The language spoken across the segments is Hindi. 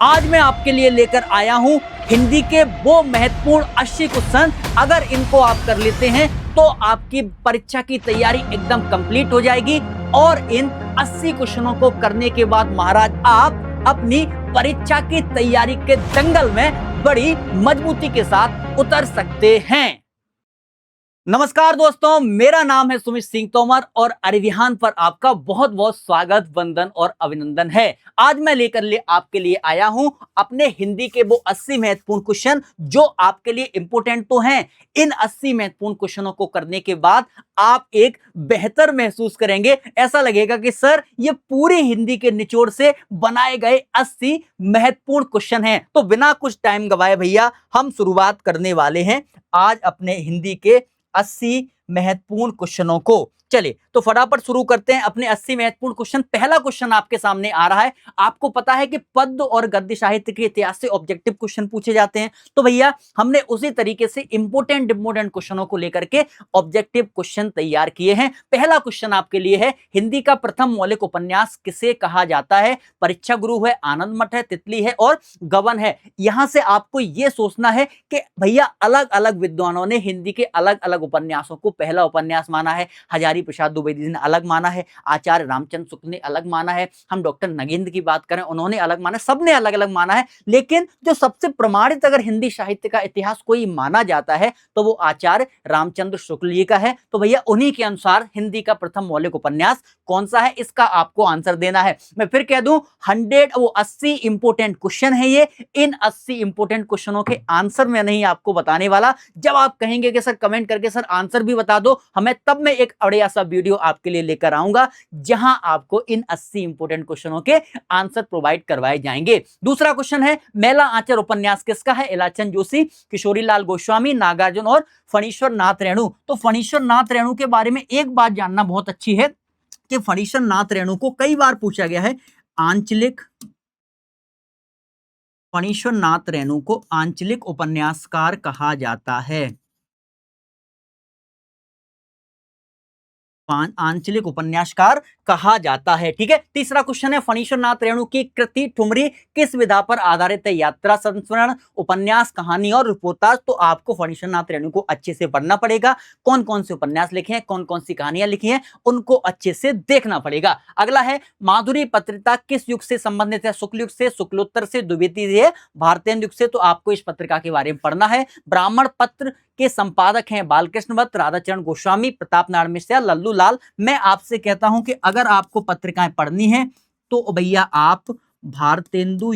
आज मैं आपके लिए लेकर आया हूं हिंदी के वो महत्वपूर्ण 80 क्वेश्चन। अगर इनको आप कर लेते हैं तो आपकी परीक्षा की तैयारी एकदम कंप्लीट हो जाएगी और इन 80 क्वेश्चनों को करने के बाद महाराज आप अपनी परीक्षा की तैयारी के दंगल में बड़ी मजबूती के साथ उतर सकते हैं। नमस्कार दोस्तों, मेरा नाम है सुमित सिंह तोमर और अरिविहान पर आपका बहुत बहुत स्वागत, वंदन और अभिनंदन है। आज मैं लेकर आपके लिए आया हूं अपने हिंदी के वो 80 महत्वपूर्ण क्वेश्चन जो आपके लिए इंपोर्टेंट तो हैं। इन 80 महत्वपूर्ण क्वेश्चनों को करने के बाद आप एक बेहतर महसूस करेंगे। ऐसा लगेगा कि सर ये पूरी हिंदी के निचोड़ से बनाए गए 80 महत्वपूर्ण क्वेश्चन हैं। तो बिना कुछ टाइम गवाए भैया हम शुरुआत करने वाले हैं आज अपने हिंदी के 80 महत्वपूर्ण क्वेश्चनों को। चलिए तो फटाफट शुरू करते हैं अपने 80 महत्वपूर्ण क्वेश्चन। पहला क्वेश्चन आपके सामने आ रहा है। आपको पता है कि पद्य और गद्य साहित्य के इतिहास से ऑब्जेक्टिव क्वेश्चन पूछे जाते हैं, तो भैया हमने उसी तरीके से इंपोर्टेंट क्वेश्चनों को लेकर के ऑब्जेक्टिव क्वेश्चन तैयार किए हैं। पहला क्वेश्चन आपके लिए है, हिंदी का प्रथम मौलिक उपन्यास किसे कहा जाता है? परीक्षा गुरु है, आनंद मठ है, तितली है और गबन है। यहां से आपको यह सोचना है कि भैया अलग अलग विद्वानों ने हिंदी के अलग अलग उपन्यासों को पहला उपन्यास माना है। हजारी प्रसाद द्विवेदी जी ने अलग माना है, आचार्य रामचंद्र शुक्ल ने अलग माना है, हम डॉक्टर नगेंद्र की बात करें उन्होंने अलग माना है, सबने अलग अलग माना है। लेकिन जो सबसे प्रमाणित अगर हिंदी साहित्य का इतिहास कोई माना जाता है तो वो आचार्य रामचंद्र शुक्ल जी का है। तो भैया उन्हीं के अनुसार हिंदी का प्रथम मौलिक उपन्यास कौन सा है, इसका आपको आंसर देना है। मैं फिर कह दूं 80 इंपोर्टेंट क्वेश्चन है ये। इन 80 इंपोर्टेंट क्वेश्चनों के आंसर मैं नहीं आपको बताने वाला। जब आप कहेंगे कि सर कमेंट करके सर आंसर भी बता दो हमें, तब मैं एक बढ़िया सा वीडियो आपके लिए लेकर आऊंगा जहां आपको इन 80 इंपोर्टेंट क्वेश्चनों के आंसर प्रोवाइड करवाए जाएंगे। दूसरा क्वेश्चन है, मेला आंचल उपन्यास किसका है? इलाचंद जोशी, किशोरीलाल गोस्वामी, नागार्जुन और फणीश्वर नाथ रेणु। तो फणीश्वर नाथ रेणु के बारे में एक बात जानना बहुत अच्छी है कि फणीश्वर नाथ रेणु को कई बार पूछा गया है आंचलिक, फणीश्वर नाथ रेणु को आंचलिक उपन्यासकार कहा जाता है। आंचलिक उपन्यासकार कहा जाता है। ठीक है। तीसरा क्वेश्चन है, फणीश्वर नाथ रेणु की कृति ठुमरी किस विधा पर आधारित है? यात्रा, संस्मरण, उपन्यास, कहानी और रिपोर्टाज। तो आपको फणीश्वर नाथ रेणु को अच्छे से पढ़ना पड़ेगा। कौन कौन से उपन्यास लिखे हैं, कौन कौन सी कहानियां लिखी हैं, उनको अच्छे से देखना पड़ेगा। अगला है, माधुरी पत्रिका किस युग से संबंधित है? शुक्ल युग से, शुक्लोत्तर से, द्वितीय है, भारतेंदु युग से। तो आपको इस पत्रिका के बारे में पढ़ना है। ब्राह्मण पत्र के संपादक हैं बालकृष्ण वत्स, राधाचरण गोस्वामी, प्रताप नारायण मिश्र, लल्लू लाल। मैं आपसे कहता हूं कि अगर आपको पत्रिकाएं पढ़नी है तो भैया आप भारतेंदु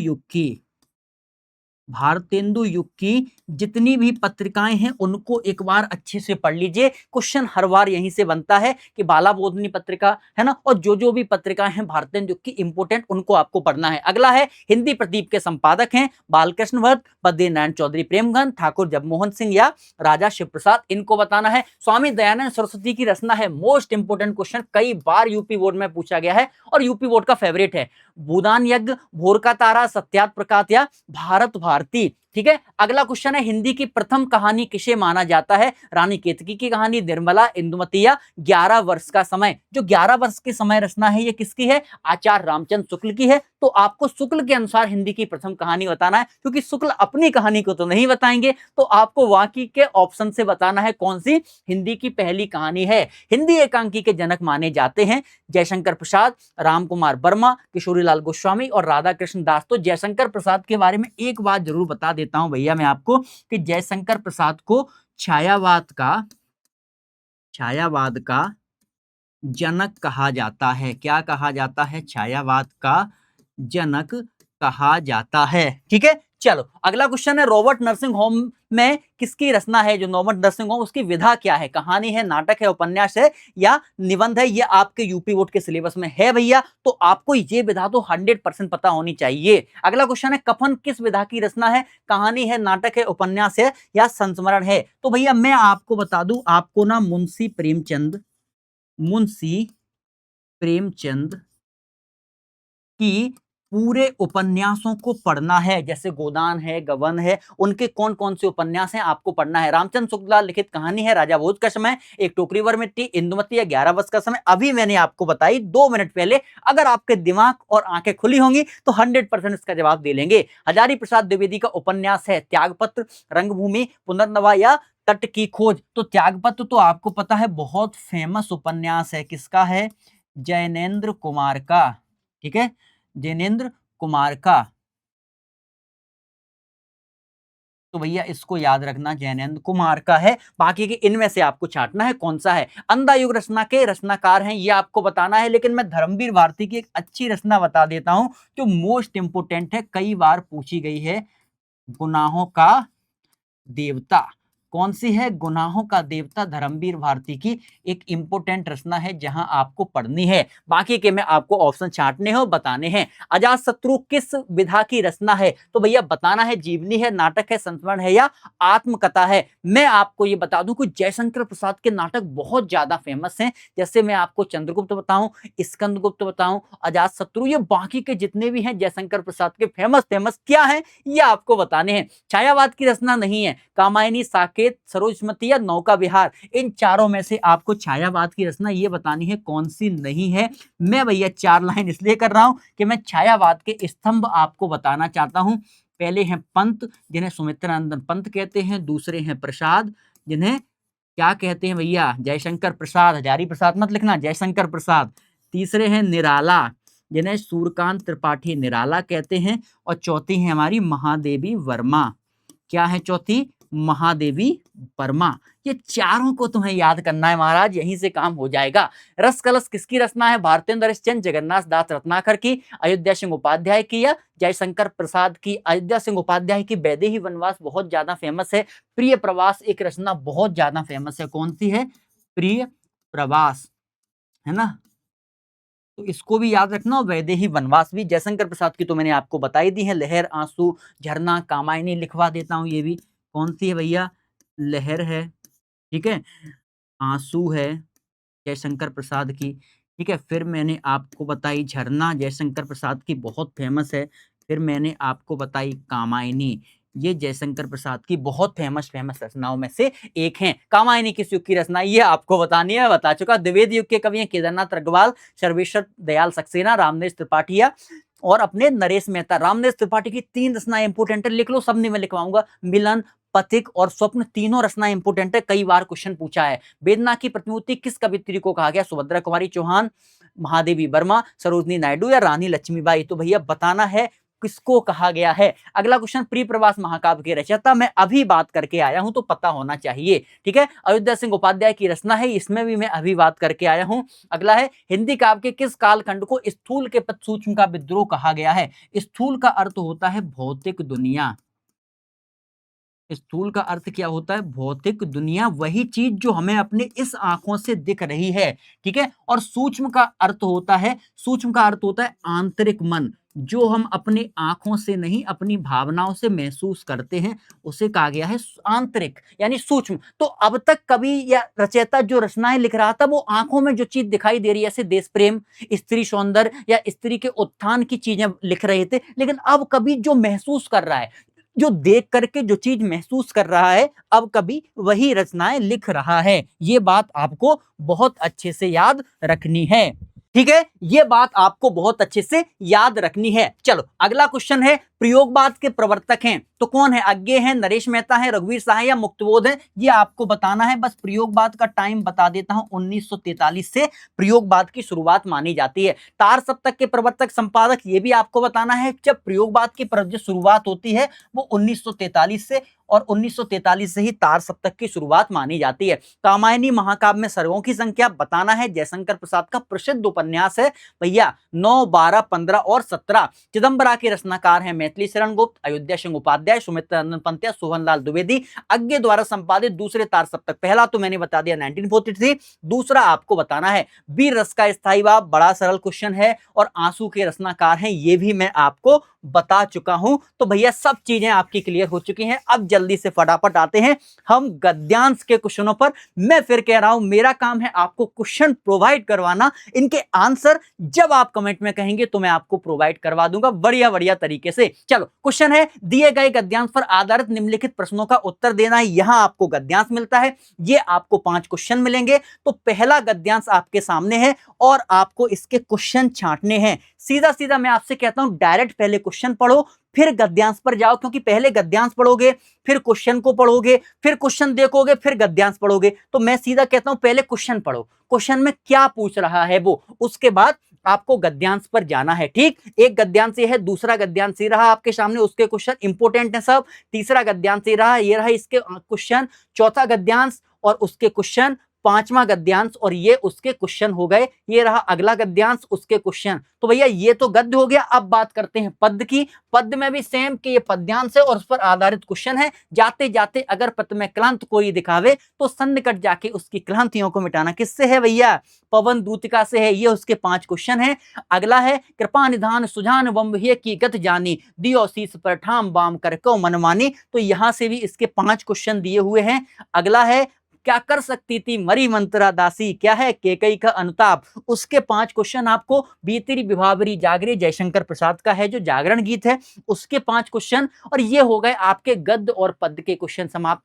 युग की जितनी भी पत्रिकाएं हैं उनको एक बार अच्छे से पढ़ लीजिए। क्वेश्चन हर बार यहीं से बनता है कि बाला बोधनी पत्रिका है ना, और जो भी पत्रिकाएं हैं भारतेंदु युग की इंपोर्टेंट, उनको आपको पढ़ना है। अगला है, हिंदी प्रदीप के संपादक हैं बालकृष्ण वत्स, बद्री नारायण चौधरी प्रेमगंज, ठाकुर जगमोहन सिंह या राजा शिव प्रसाद, इनको बताना है। स्वामी दयानंद सरस्वती की रचना है, मोस्ट इंपोर्टेंट क्वेश्चन, कई बार यूपी बोर्ड में पूछा गया है और यूपी बोर्ड का फेवरेट है। भूदान यज्ञ, भोर का तारा, सत्यात प्रकाश या भारत भारती। ठीक है। अगला क्वेश्चन है, हिंदी की प्रथम कहानी किसे माना जाता है? रानी केतकी की कहानी, निर्मला, इंदुमती या 11 वर्ष का समय। जो 11 वर्ष के समय रचना है ये किसकी है? आचार्य रामचंद्र शुक्ल की है। तो आपको शुक्ल के अनुसार हिंदी की प्रथम कहानी बताना है, क्योंकि शुक्ल अपनी कहानी को तो नहीं बताएंगे, तो आपको वाकई के ऑप्शन से बताना है कौन सी हिंदी की पहली कहानी है। हिंदी एकांकी के जनक माने जाते हैं जयशंकर प्रसाद, राम कुमार वर्मा, किशोरीलाल गोस्वामी और राधा कृष्ण दास। तो जयशंकर प्रसाद के बारे में एक बात जरूर बता देता हूं भैया मैं आपको कि जयशंकर प्रसाद को छायावाद का जनक कहा जाता है। क्या कहा जाता है? छायावाद का जनक कहा जाता है। ठीक है। चलो अगला क्वेश्चन है, रॉबर्ट नर्सिंग होम में किसकी रचना है? जो रॉबर्ट नर्सिंग होम, उसकी विधा क्या है? कहानी है, नाटक है, उपन्यास है या निबंध है? ये आपके यूपी बोर्ड के सिलेबस में है भैया, तो आपको ये विधा तो 100% पता होनी चाहिए। अगला क्वेश्चन है, कफन किस विधा की रचना है? कहानी है, नाटक है, उपन्यास है या संस्मरण है? तो भैया मैं आपको बता दूं, आपको ना मुंशी प्रेमचंद की पूरे उपन्यासों को पढ़ना है, जैसे गोदान है, गबन है, उनके कौन कौन से उपन्यास हैं आपको पढ़ना है। रामचंद्र शुक्ला लिखित कहानी है राजा भोज का समय, एक टोकरी वर मिट्टी, इंदुमती या 11 वर्ष का समय, अभी मैंने आपको बताई 2 मिनट पहले। अगर आपके दिमाग और आंखें खुली होंगी तो 100% इसका जवाब दे लेंगे। हजारी प्रसाद द्विवेदी का उपन्यास है त्यागपत्र, रंगभूमि, पुनर्नवा या तट की खोज। तो त्यागपत्र तो आपको पता है बहुत फेमस उपन्यास है, किसका है? जैनेन्द्र कुमार का। ठीक है, जैनेन्द्र कुमार का। तो भैया इसको याद रखना, जैनेन्द्र कुमार का है। बाकी के इनमें से आपको छांटना है कौन सा है। अंधा युग रचना के रचनाकार हैं ये आपको बताना है, लेकिन मैं धर्मवीर भारती की एक अच्छी रचना बता देता हूं जो मोस्ट इंपोर्टेंट है, कई बार पूछी गई है। गुनाहों का देवता। कौन सी है? गुनाहों का देवता, धर्मवीर भारती की एक इंपोर्टेंट रचना है जहां आपको पढ़नी है। बाकी के मैं आपको ऑप्शन छांटने हो बताने हैं। अजातशत्रु किस विधा की रचना है? तो भैया बताना है, जीवनी है, नाटक है, संस्मरण है या आत्मकथा है। मैं आपको ये बता दूं कि जयशंकर प्रसाद के नाटक बहुत ज्यादा फेमस हैं, जैसे मैं आपको चंद्रगुप्त बताऊं, स्कंदगुप्त बताऊं, अजातशत्रु, ये बाकी के जितने भी हैं जयशंकर प्रसाद के फेमस क्या है ये आपको बताने हैं। छायावाद की रचना नहीं है, कामायनी, साकेत, सरोजमती या नौका विहार, इन चारों में से आपको छायावाद की रचना ये बतानी है कौन सी नहीं है। मैं भैया 4 लाइन इसलिए कर रहा हूं कि मैं छायावाद के स्तंभ आपको बताना चाहता हूं। पहले हैं पंत, जिन्हें सुमित्रानंदन पंत कहते हैं। दूसरे हैं प्रसाद, जिन्हें क्या कहते हैं भैया? जयशंकर प्रसाद, हजारी प्रसाद मत लिखना, जयशंकर प्रसाद। तीसरे हैं निराला, जिन्हें सूर्यकांत त्रिपाठी निराला कहते हैं। और चौथी है हमारी महादेवी वर्मा। क्या है चौथी? महादेवी वर्मा। ये चारों को तुम्हें याद करना है महाराज, यहीं से काम हो जाएगा। रस कलश किसकी रचना है? भारतेंद्र हरिश्चंद्र, जगन्नाथ दास रत्नाकर की, अयोध्या सिंह उपाध्याय की या जयशंकर प्रसाद की? अयोध्या सिंह उपाध्याय की वैदेही वनवास बहुत ज्यादा फेमस है। प्रिय प्रवास एक रचना बहुत ज्यादा फेमस है, कौन सी है? प्रिय प्रवास, है ना? तो इसको भी याद रखना। वैदेही वनवास भी जयशंकर प्रसाद की तो मैंने आपको बताई दी है। लहर, आंसू, झरना, कामायनी लिखवा देता हूं, ये भी कौन सी है भैया? लहर है, ठीक है, आंसू है जयशंकर प्रसाद की, ठीक है। फिर मैंने आपको बताई झरना, जयशंकर प्रसाद की बहुत फेमस है। फिर मैंने आपको बताई कामायनी, ये जयशंकर प्रसाद की बहुत फेमस रचनाओं में से एक हैं। कामायनी किस युग की रचना, ये आपको बतानी है, बता चुका। द्विवेदी युग के कवि हैं केदारनाथ रघवाल, सर्वेश्वर दयाल सक्सेना, रामनेश त्रिपाठिया और अपने नरेश मेहता। रामनेश त्रिपाठी की 3 रचनाएं इंपोर्टेंट है, लिख लो, सब नहीं मैं लिखवाऊंगा। मिलन, पथिक और स्वप्न, तीनों रचनाएं इंपोर्टेंट है, कई बार क्वेश्चन पूछा है। वेदना की प्रतिमूर्ति किस कवित्री को कहा गया? सुभद्रा कुमारी चौहान, महादेवी वर्मा, सरोजनी नायडू या रानी लक्ष्मीबाई? तो भैया बताना है किसको कहा गया है। अगला क्वेश्चन, प्रिय प्रवास महाकाव्य के रचयिता मैं अभी बात करके आया हूं तो पता होना चाहिए, ठीक है। अयोध्या सिंह उपाध्याय की रचना है, इसमें भी मैं अभी बात करके आया हूं। अगला है, हिंदी काव्य के किस कालखंड को स्थूल के पद सूक्ष्म का विद्रोह कहा गया है? स्थूल का अर्थ होता है भौतिक दुनिया। स्थूल का अर्थ क्या होता है? भौतिक दुनिया, वही चीज जो हमें अपने इस आंखों से दिख रही है, ठीक है। और सूक्ष्म का अर्थ होता है, सूक्ष्म का अर्थ होता है आंतरिक मन, जो हम अपनी आंखों से नहीं अपनी भावनाओं से महसूस करते हैं, उसे कहा गया है आंतरिक यानी सूक्ष्म। तो अब तक कवि या रचयिता जो रचनाएं लिख रहा था वो आंखों में जो चीज दिखाई दे रही है, जैसे देश प्रेम, स्त्री सौंदर्य या स्त्री के उत्थान की चीजें लिख रहे थे, लेकिन अब कवि जो महसूस कर रहा है, जो देख करके जो चीज महसूस कर रहा है, अब कभी वही रचनाएं लिख रहा है। ये बात आपको बहुत अच्छे से याद रखनी है, ठीक है। ये बात आपको बहुत अच्छे से याद रखनी है। चलो अगला क्वेश्चन है, प्रयोगवाद के प्रवर्तक हैं तो कौन है? अज्ञे हैं, नरेश मेहता है, रघुवीर शाह या मुक्तबोध है? ये आपको बताना है। बस प्रयोगवाद का टाइम बता देता हूं, 1943 से प्रयोगवाद की शुरुआत मानी जाती है। तार सप्तक के प्रवर्तक संपादक, ये भी आपको बताना है। जब प्रयोगवाद की जो शुरुआत होती है वो 1943 से, और 1943 से ही तार सप्तक की शुरुआत मानी जाती है। कामायनी महाकाव्य में सर्गों की संख्या बताना है। जयशंकर प्रसाद का प्रसिद्ध उपन्यास है भैया 9, 12, 15 और 17। चिदंबरा के रचनाकार हैं मैथिली शरण गुप्त, अयोध्या सिंह उपाध्याय, सुमित्रा नंदन पंत्या, सोहन लाल द्विवेदी, अज्ञे द्वारा संपादित दूसरे तार सप्तक। पहला तो मैंने बता दिया 1943, दूसरा आपको बताना है वीर रस का स्थायी भाव, बड़ा सरल क्वेश्चन है, और आंसू के रचनाकार हैं, ये भी मैं आपको बता चुका हूं। तो भैया सब चीजें आपकी क्लियर हो चुकी हैं। अब जल्दी से फटाफट आते हैं हम गद्यांश के क्वेश्चनों पर। मैं फिर कह रहा हूं, मेरा काम है आपको क्वेश्चन प्रोवाइड करवाना, इनके आंसर जब आप कमेंट में कहेंगे तो मैं आपको प्रोवाइड करवा दूंगा बढ़िया बढ़िया तरीके से। चलो क्वेश्चन है, दिए गए गद्यांश पर आधारित निम्नलिखित प्रश्नों का उत्तर देना है। यहां आपको गद्यांश मिलता है, ये आपको 5 क्वेश्चन मिलेंगे। तो पहला गद्यांश आपके सामने है और आपको इसके क्वेश्चन छांटने हैं। सीधा सीधा मैं आपसे कहता हूं, डायरेक्ट पहले क्वेश्चन पढ़ो फिर गद्यांश पर जाओ, क्योंकि पहले गद्यांश पढ़ोगे फिर क्वेश्चन को पढ़ोगे फिर क्वेश्चन देखोगे फिर गद्यांश पढ़ोगे। तो मैं सीधा कहता हूं पहले क्वेश्चन पढ़ो, क्वेश्चन में क्या पूछ रहा है वो, उसके बाद आपको गद्यांश पर जाना है। ठीक, एक गद्यांश ये है, दूसरा गद्यांश ये रहा आपके सामने, उसके क्वेश्चन इंपोर्टेंट है सब। तीसरा गद्यांश ये रहा, ये रहा इसके क्वेश्चन। चौथा गद्यांश और उसके क्वेश्चन। पांचवा गद्यांश और ये उसके क्वेश्चन हो गए। ये रहा अगला गद्यांश, उसके क्वेश्चन। तो भैया ये तो गद्य हो गया। अब बात करते हैं पद्य की। पद्य में भी सेम कि ये पद्यांश है और उस पर आधारित क्वेश्चन है। जाते जाते अगर पद में क्लांत कोई दिखावे तो सन्निकट जाके उसकी क्लांतियों को मिटाना। किससे है भैया? पवन दूतिका से है। ये उसके 5 क्वेश्चन है। अगला है, कृपा निधान सुजान बम्बहिय की गत जानी, दियो शीस पर ठाम बाम कर को मनमानी। तो यहां से भी इसके 5 क्वेश्चन दिए हुए हैं। अगला है, क्या कर सकती थी मरी मंत्रा दासी, क्या है केकई का अनुताप। उसके 5 क्वेश्चन आपको बीतरी विभावरी जागरे जयशंकर प्रसाद का है जो जागरण गीत है, उसके 5 क्वेश्चन। और ये हो गए आपके गद्य और पद्य के क्वेश्चन समाप्त।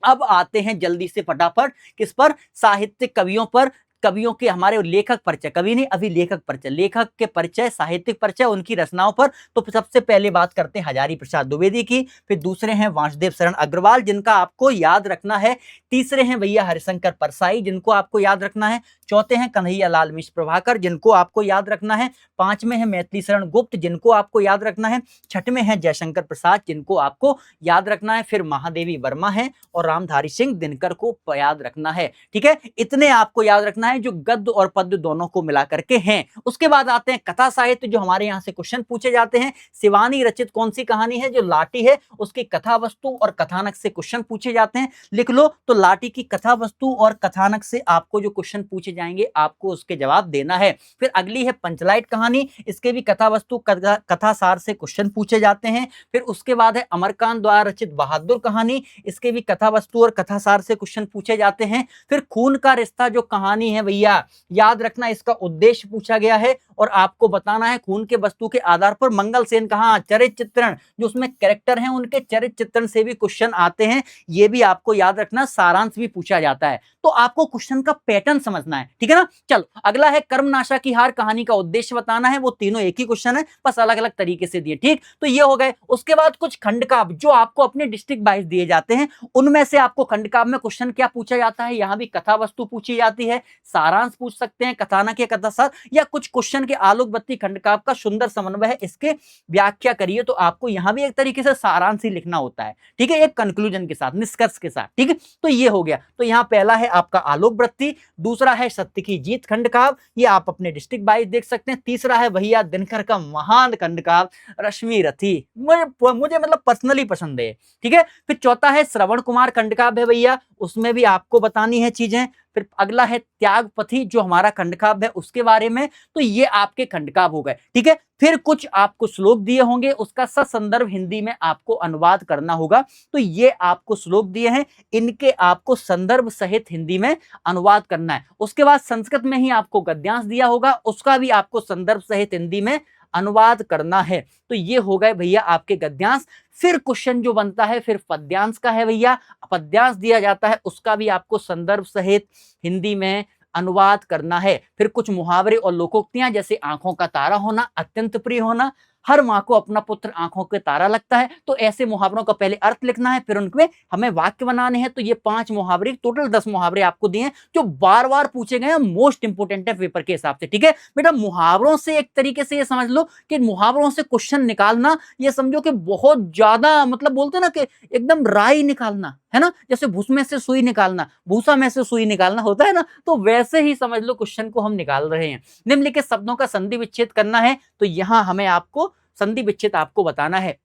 अब आते हैं जल्दी से फटाफट किस पर? साहित्यिक कवियों पर। कवियों के हमारे लेखक परिचय, कवि नहीं अभी लेखक परिचय, लेखक के परिचय, साहित्यिक परिचय, उनकी रचनाओं पर। तो सबसे पहले बात करते हैं हजारी प्रसाद द्विवेदी की, फिर दूसरे हैं वासुदेव शरण अग्रवाल जिनका आपको याद रखना है, तीसरे हैं भैया हरिशंकर परसाई जिनको आपको याद रखना है, चौथे हैं कन्हैया लाल मिश्र प्रभाकर जिनको आपको याद रखना है, पांचवें हैं मैथिली शरण गुप्त जिनको आपको याद रखना है, छठवें हैं जयशंकर प्रसाद जिनको आपको याद रखना है, फिर महादेवी वर्मा है और रामधारी सिंह दिनकर को याद रखना है। ठीक है, इतने आपको याद रखना है जो गद्य और पद्य दोनों को मिला करके हैं। उसके बाद आते हैं कथा साहित्य, जो हमारे यहाँ से क्वेश्चन पूछे जाते हैं। शिवानी रचित कौन सी कहानी है? जो लाटी है उसकी कथा वस्तु और कथानक से क्वेश्चन पूछे जाते हैं। लिख लो, तो लाटी की कथा वस्तु और कथानक से आपको जो क्वेश्चन पूछे जाएंगे आपको उसके जवाब देना है। फिर अगली है पंचलाइट कहानी, इसके भी कथा वस्तु कथा सार से क्वेश्चन पूछे जाते हैं। फिर उसके बाद है अमरकांत द्वारा रचित बहादुर कहानी, इसके भी कथा वस्तु और कथा सार से क्वेश्चन पूछे जाते हैं। फिर खून का रिश्ता जो कहानी है भैया याद रखना, इसका उद्देश्य पूछा गया है और आपको बताना है खून के वस्तु के आधार पर मंगल सेन कहां चरित्र चित्रण, जो उसमें कैरेक्टर हैं उनके चरित्र चित्रण से भी क्वेश्चन आते हैं। ये भी आपको याद रखना, सारांश भी पूछा जाता है। तो आपको क्वेश्चन का पैटर्न समझना है, ठीक है ना। चलो अगला है कर्मनाशा की हार कहानी का उद्देश्य बताना है। वो तीनों एक ही क्वेश्चन है, बस अलग अलग तरीके से दिए। ठीक, तो ये हो गए। उसके बाद कुछ खंडकाव्य जो आपको अपने डिस्ट्रिक्ट वाइज दिए जाते हैं, उनमें से आपको खंडकाव्य में क्वेश्चन क्या पूछा जाता है, यहां भी कथा वस्तु पूछी जाती है, सारांश पूछ सकते हैं, कथानक या कथा सार, या कुछ क्वेश्चन के आलोक बत्ती खंडकाव्य का सुंदर समन्वय है, इसके व्याख्या करिए। तो आपको यहां भी एक तरीके से सारांश ही लिखना होता है, ठीक है, एक कंक्लूजन के साथ, निष्कर्ष के साथ। ठीक है, तो ये हो गया। तो यहां पहला है आपका आलोक वृत्ति, दूसरा है सत्य की जीत खंडकाव्य, ये आप अपने डिस्ट्रिक्ट वाइज देख सकते हैं। तीसरा है भैया दिनकर का महान खंडकाव्य रश्मि रथी, मुझे मतलब पर्सनली पसंद है। ठीक है, फिर चौथा है श्रवण कुमार खंडकाव्य है भैया, उसमें भी आपको बतानी है चीजें। फिर अगला है त्यागपथी जो हमारा खंडकाव्य है उसके बारे में। तो ये आपके खंडकाव्य हो गए। ठीक है, फिर कुछ आपको श्लोक दिए होंगे, उसका ससंदर्भ हिंदी में आपको अनुवाद करना होगा। तो ये आपको श्लोक दिए हैं, इनके आपको संदर्भ सहित हिंदी में अनुवाद करना है। उसके बाद संस्कृत में ही आपको गद्यांश दिया होगा, उसका भी आपको संदर्भ सहित हिंदी में अनुवाद करना है। तो ये हो गए भैया आपके गद्यांश। फिर क्वेश्चन जो बनता है फिर पद्यांश का है भैया, पद्यांश दिया जाता है, उसका भी आपको संदर्भ सहित हिंदी में अनुवाद करना है। फिर कुछ मुहावरे और लोकोक्तियां, जैसे आंखों का तारा होना, अत्यंत प्रिय होना, हर माँ को अपना पुत्र आंखों के तारा लगता है। तो ऐसे मुहावरों का पहले अर्थ लिखना है, फिर उनमें हमें वाक्य बनाने हैं। तो ये 5 मुहावरे, टोटल 10 मुहावरे आपको दिए हैं जो बार बार पूछे गए हैं, मोस्ट इंपोर्टेंट है पेपर के हिसाब से। ठीक है बेटा, मुहावरों से एक तरीके से ये समझ लो कि मुहावरों से क्वेश्चन निकालना, ये समझो कि बहुत ज्यादा, मतलब बोलते ना कि एकदम राई निकालना है ना, जैसे भूस में से सुई निकालना, भूसा में से सुई निकालना होता है ना, तो वैसे ही समझ लो क्वेश्चन को हम निकाल रहे हैं। निम्नलिखित शब्दों का संधि विच्छेद करना है। तो यहां हमें आपको संधि विच्छेद आपको बताना है।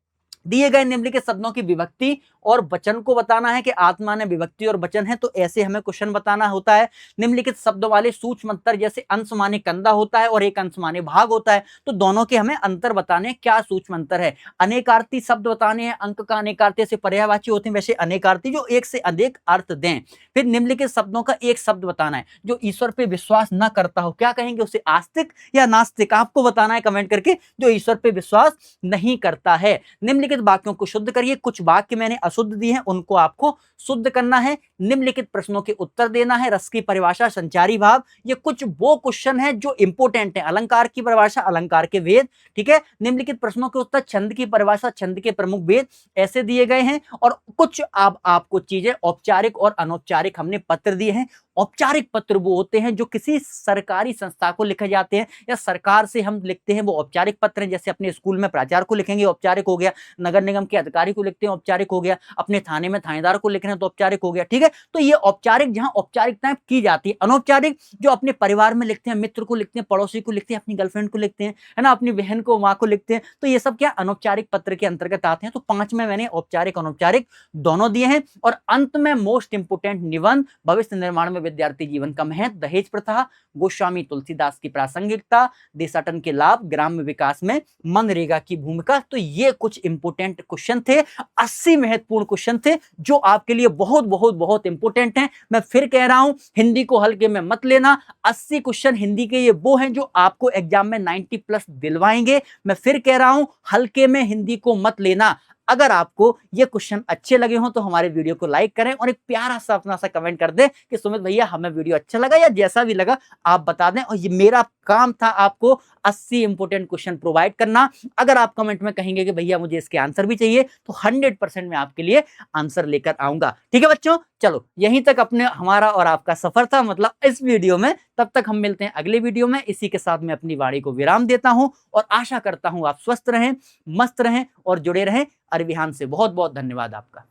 दिए गए निम्नलिखित शब्दों की विभक्ति और वचन को बताना है कि आत्मा ने विभक्ति और वचन है, तो ऐसे हमें क्वेश्चन बताना होता है। निम्नलिखित शब्दों वाले सूक्ष्म अंतर, जैसे अंश माने कंधा होता है और एक अंश माने भाग होता है, तो दोनों के हमें अंतर बताने हैं, क्या सूक्ष्म अंतर है। अनेकार्थी शब्द बताने हैं, अंक का अनेकार्थी से पर्यायवाची होते हैं, वैसे अनेकार्थी जो एक से अधिक अर्थ दें। फिर निम्नलिखित शब्दों का एक शब्द बताना है जो ईश्वर पे विश्वास न करता हो, क्या कहेंगे उसे, आस्तिक या नास्तिक, आपको बताना है कमेंट करके, जो ईश्वर पे विश्वास नहीं करता है। निम्नलिखित वाक्यों को शुद्ध करिए, कुछ वाक्य मैंने अशुद्ध दिए हैं, उनको आपको शुद्ध करना है। निम्नलिखित प्रश्नों के उत्तर देना है। रस की परिभाषा, संचारी भाव, ये कुछ वो क्वेश्चन है जो इंपोर्टेंट है। अलंकार की परिभाषा, अलंकार के वेद, ठीक है। निम्नलिखित प्रश्नों के उत्तर, छंद की परिभाषा, छंद के प्रमुख वेद, ऐसे दिए गए हैं। और कुछ आपको चीजें औपचारिक और अनौपचारिक हमने पत्र दिए हैं। औपचारिक पत्र वो होते हैं जो किसी सरकारी संस्था को लिखे जाते हैं या सरकार से हम लिखते हैं, वो औपचारिक पत्र हैं। जैसे अपने स्कूल में प्राचार्य को लिखेंगे, औपचारिक हो गया। नगर निगम के अधिकारी को लिखते हैं, औपचारिक हो गया। अपने थाने में थानेदार को लिख रहे हैं तो औपचारिक हो गया, ठीक है। तो ये औपचारिक जहां औपचारिकताएं की जाती है। अनौपचारिक जो अपने परिवार में लिखते हैं, मित्र को लिखते हैं, पड़ोसी को लिखते हैं, अपनी गर्लफ्रेंड को लिखते हैं, है ना, अपनी बहन को, माँ को लिखते हैं, तो ये सब क्या अनौपचारिक पत्र के अंतर्गत आते हैं। तो 5 में मैंने औपचारिक अनौपचारिक दोनों दिए हैं। और अंत में मोस्ट इंपोर्टेंट निबंध, भविष्य निर्माण में विद्यार्थी जीवन का महत्व, दहेज प्रथा, गोस्वामी तुलसीदास की प्रासंगिकता, देशाटन के लाभ, ग्राम्य विकास में मनरेगा की भूमिका। तो ये कुछ इंपोर्टेंट क्वेश्चन थे, 80 महत्वपूर्ण क्वेश्चन थे जो आपके लिए बहुत बहुत बहुत इंपोर्टेंट हैं। मैं फिर कह रहा हूं, हिंदी को हल्के में मत लेना। 80 क्वेश्चन हिंदी के ये वो हैं जो आपको एग्जाम में 90+ दिलवाएंगे। मैं फिर कह रहा हूं, हल्के में हिंदी को मत लेना। अगर आपको ये क्वेश्चन अच्छे लगे हो तो हमारे वीडियो को लाइक करें और एक प्यारा सा अपना सा कमेंट कर दें कि सुमित भैया हमें वीडियो अच्छा लगा, या जैसा भी लगा आप बता दें। और ये मेरा काम था आपको 80 इंपोर्टेंट क्वेश्चन प्रोवाइड करना। अगर आप कमेंट में कहेंगे कि भैया मुझे इसके आंसर भी चाहिए, तो 100% मैं आपके लिए आंसर लेकर आऊंगा। ठीक है बच्चों, चलो यहीं तक अपने हमारा और आपका सफर था, मतलब इस वीडियो में। तब तक हम मिलते हैं अगले वीडियो में। इसी के साथ मैं अपनी वाणी को विराम देता हूं और आशा करता हूं आप स्वस्थ रहें, मस्त रहें और जुड़े रहें। अरविहान से बहुत बहुत धन्यवाद आपका।